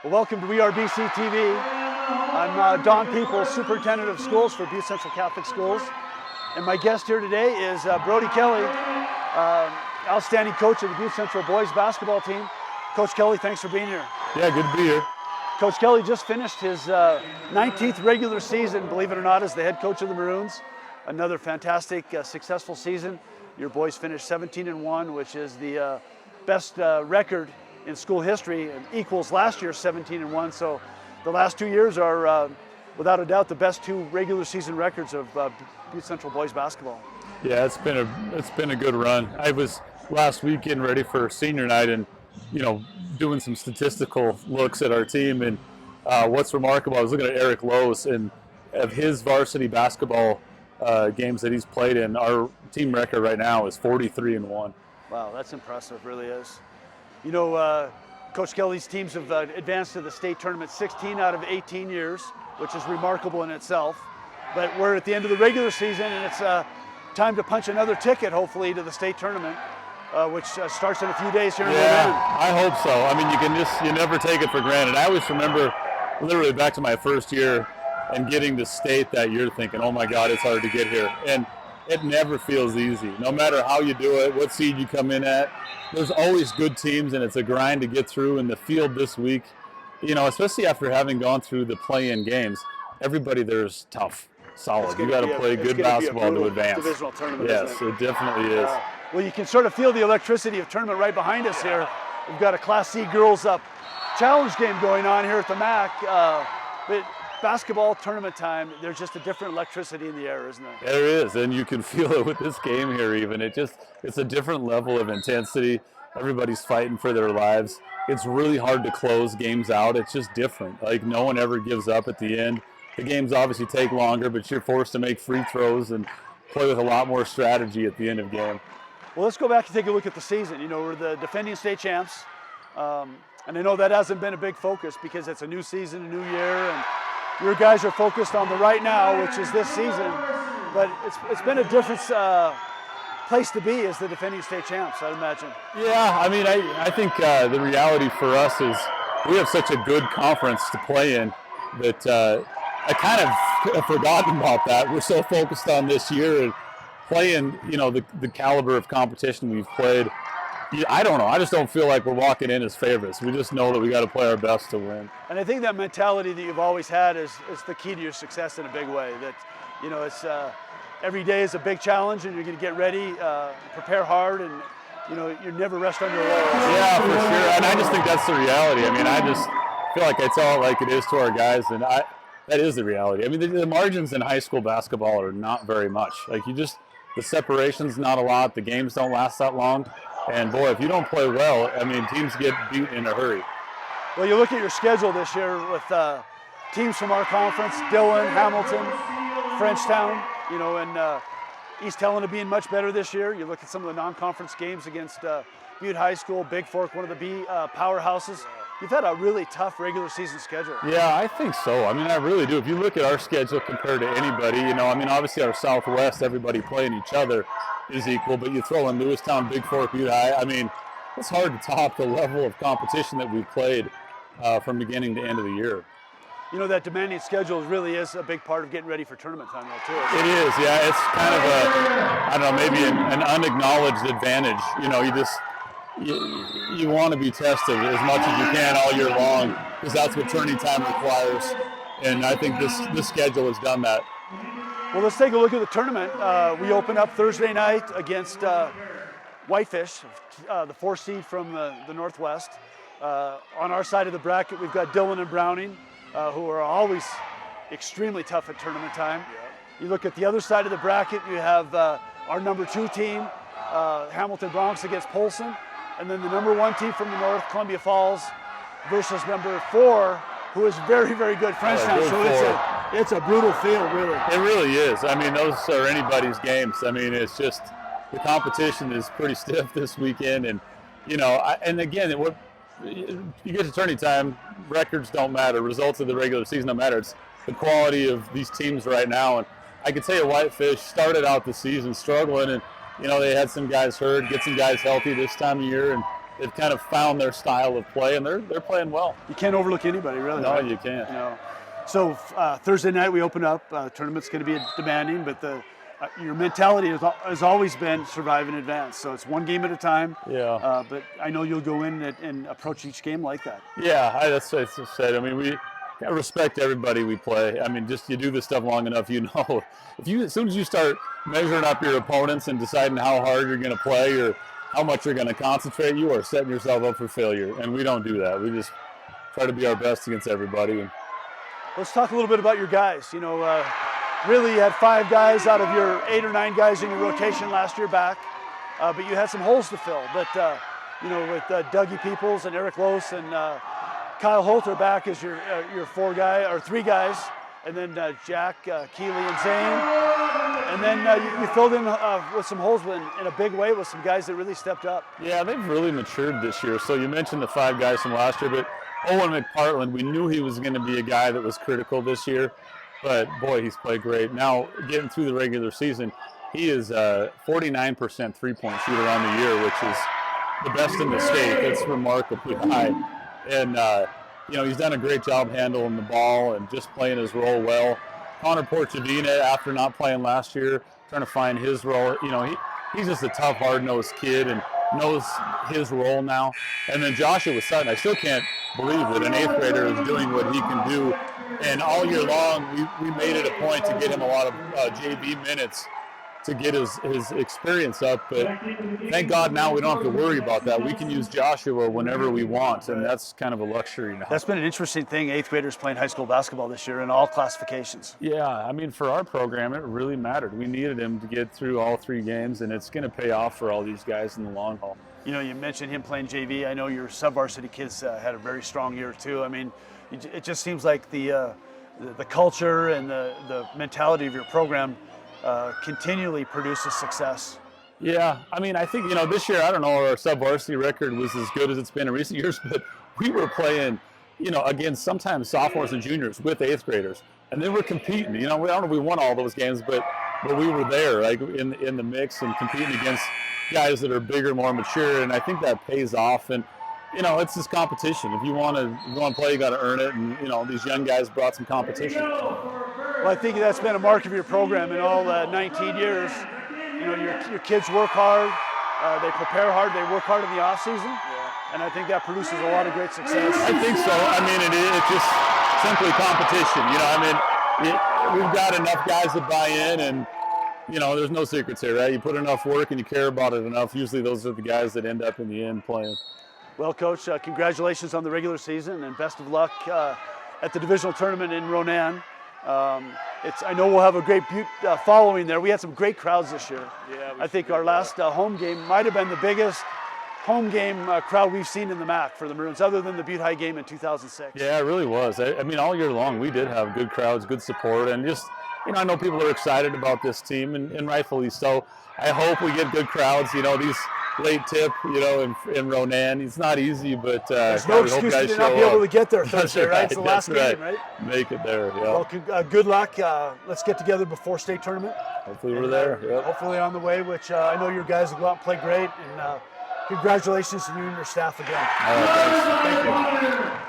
Well, welcome to We Are BC TV. I'm Don Peoples, Superintendent of Schools for Butte Central Catholic Schools. And my guest here today is Brodie Kelly, outstanding coach of the Butte Central boys basketball team. Coach Kelly, thanks for being here. Yeah, good to be here. Coach Kelly just finished his 19th regular season, believe it or not, as the head coach of the Maroons. Another fantastic, successful season. Your boys finished 17-1, which is the best record in school history, and equals last year's 17-1. So the last 2 years are, without a doubt, the best two regular season records of Butte Central boys basketball. Yeah, it's been a good run. I was last week getting ready for senior night and, doing some statistical looks at our team. And what's remarkable, I was looking at Eric Lowe's, and of his varsity basketball games that he's played in, our team record right now is 43-1. Wow, that's impressive, really is. Coach Kelly's teams have advanced to the state tournament 16 out of 18 years, which is remarkable in itself. But we're at the end of the regular season, and it's time to punch another ticket, hopefully, to the state tournament, which starts in a few days here in Maroons. Yeah, I hope so. I mean, you never take it for granted. I always remember literally back to my first year and getting to state that year thinking, oh my God, it's hard to get here. And it never feels easy. No matter how you do it, what seed you come in at, there's always good teams, and it's a grind to get through. In the field this week, especially after having gone through the play-in games, everybody there is tough, solid. You got to play good basketball to advance. Divisional tournament, yes, it definitely is. Well, you can sort of feel the electricity of tournament right behind us here. We've got a Class C girls up challenge game going on here at the MAC. But basketball tournament time, there's just a different electricity in the air, isn't there? There is, and you can feel it with this game here even. It's a different level of intensity. Everybody's fighting for their lives. It's really hard to close games out. It's just different. Like, no one ever gives up at the end. The games obviously take longer, but you're forced to make free throws and play with a lot more strategy at the end of the game. Well, let's go back and take a look at the season. We're the defending state champs, and I know that hasn't been a big focus because it's a new season, a new year, and your guys are focused on the right now, which is this season. But it's been a different place to be as the defending state champs, I'd imagine. Yeah, I mean, I think the reality for us is we have such a good conference to play in that I kind of have forgotten about that. We're so focused on this year and playing, the caliber of competition we've played. I don't know. I just don't feel like we're walking in as favorites. We just know that we got to play our best to win. And I think that mentality that you've always had is the key to your success in a big way. That, it's every day is a big challenge, and you're going to get ready, prepare hard, and you never rest on your laurels. Yeah, for sure. And I just think that's the reality. I mean, I just feel like I tell it like it is to our guys, and that is the reality. I mean, the margins in high school basketball are not very much. Like, the separation's not a lot. The games don't last that long. And boy, if you don't play well, I mean, teams get beat in a hurry. Well, you look at your schedule this year with teams from our conference: Dillon, Hamilton, Frenchtown, and East Helena being much better this year. You look at some of the non-conference games against Butte High School, Big Fork, one of the B powerhouses. You've had a really tough regular season schedule. Yeah, I think so. I mean, I really do. If you look at our schedule compared to anybody, obviously our Southwest, everybody playing each other is equal, but you throw in Lewistown, Big Fork, Butte High, I mean, it's hard to top the level of competition that we've played from beginning to end of the year. That demanding schedule really is a big part of getting ready for tournament time, though, too. It is, yeah. It's kind of maybe an unacknowledged advantage. You want to be tested as much as you can all year long because that's what tourney time requires. And I think this schedule has done that. Well, let's take a look at the tournament. We open up Thursday night against Whitefish, the 4 seed from the Northwest. On our side of the bracket, we've got Dillon and Browning, who are always extremely tough at tournament time. You look at the other side of the bracket, you have our number 2 team, Hamilton Bronx against Polson, and then the number 1 team from the north, Columbia Falls, versus number 4, who is very, very good, Frenchtown. So it's a brutal field, really. It really is. I mean, those are anybody's games. I mean, it's just the competition is pretty stiff this weekend, and and again, you get to tourney time, records don't matter, results of the regular season don't matter. It's the quality of these teams right now, and I can tell you, Whitefish started out the season struggling, and they had some guys hurt, get some guys healthy this time of year, and they've kind of found their style of play, and they're playing well. You can't overlook anybody, really. No, right? you can't. You know. So Thursday night we open up. Tournament's going to be demanding, but your mentality has always been survive and advance. So it's one game at a time. Yeah. But I know you'll go in and approach each game like that. Yeah, that's what I said. I mean, we respect everybody we play. I mean, just you do this stuff long enough, you know. As soon as you start measuring up your opponents and deciding how hard you're going to play or how much you're going to concentrate, you are setting yourself up for failure. And we don't do that. We just try to be our best against everybody. Let's talk a little bit about your guys. You know, really you had 5 guys out of your 8 or 9 guys in your rotation last year back, but you had some holes to fill. But you know, with Dougie Peoples and Eric Lose and Kyle Holt are back as your 3 guys, and then Jack, Keeley, and Zane. And then you filled in with some holes in a big way with some guys that really stepped up. Yeah, they've really matured this year. So you mentioned the 5 guys from last year, but Owen McPartland, we knew he was going to be a guy that was critical this year, but boy, he's played great. Now, getting through the regular season, he is a 49% three-point shooter on the year, which is the best in the state. That's remarkably high. And, you know, he's done a great job handling the ball and just playing his role well. Connor Porchavina, after not playing last year, trying to find his role. You know, he's just a tough, hard-nosed kid and knows his role now. And then Joshua Sutton, I still can't believe that an 8th grader is doing what he can do. And all year long, we made it a point to get him a lot of JV minutes to get his experience up. But thank God now we don't have to worry about that. We can use Joshua whenever we want, and that's kind of a luxury now. That's been an interesting thing, 8th graders playing high school basketball this year in all classifications. Yeah, I mean, for our program, it really mattered. We needed him to get through all 3 games, and it's going to pay off for all these guys in the long haul. You know, you mentioned him playing JV. I know your sub-varsity kids had a very strong year too. I mean, it just seems like the culture and the mentality of your program continually produces success. Yeah, I mean, I think, you know, this year, I don't know, our sub-varsity record was as good as it's been in recent years, but we were playing, you know, against sometimes sophomores and juniors with 8th graders, and they were competing. You know, I don't know if we won all those games, but we were there, like in the mix and competing against guys that are bigger, more mature, and I think that pays off. And you know, it's this competition. If you want to play, you got to earn it. And you know, these young guys brought some competition. Well, I think that's been a mark of your program in all 19 years. You know, your kids work hard, they prepare hard, they work hard in the off season, and I think that produces a lot of great success. I think so. I mean, it's just simply competition. You know, I mean, we've got enough guys that buy in, and you know, there's no secrets here, right? You put enough work and you care about it enough. Usually, those are the guys that end up in the end playing. Well, Coach, congratulations on the regular season and best of luck at the divisional tournament in Ronan. I know we'll have a great following there. We had some great crowds this year. Yeah, I think our last home game might have been the biggest home game crowd we've seen in the MAC for the Maroons, other than the Butte High game in 2006. Yeah, it really was. I mean, all year long we did have good crowds, good support, and just, you know, I know people are excited about this team, and rightfully so. I hope we get good crowds. You know, these late tip, you know, in Ronan. It's not easy, but there's no excuse to not be able to get there Thursday, right? It's the last game, right? Make it there, yeah. Well, good luck. Let's get together before state tournament. Hopefully we're there. Yep. Hopefully on the way, which I know your guys will go out and play great. And congratulations to you and your staff again. All right, thanks. Thank you.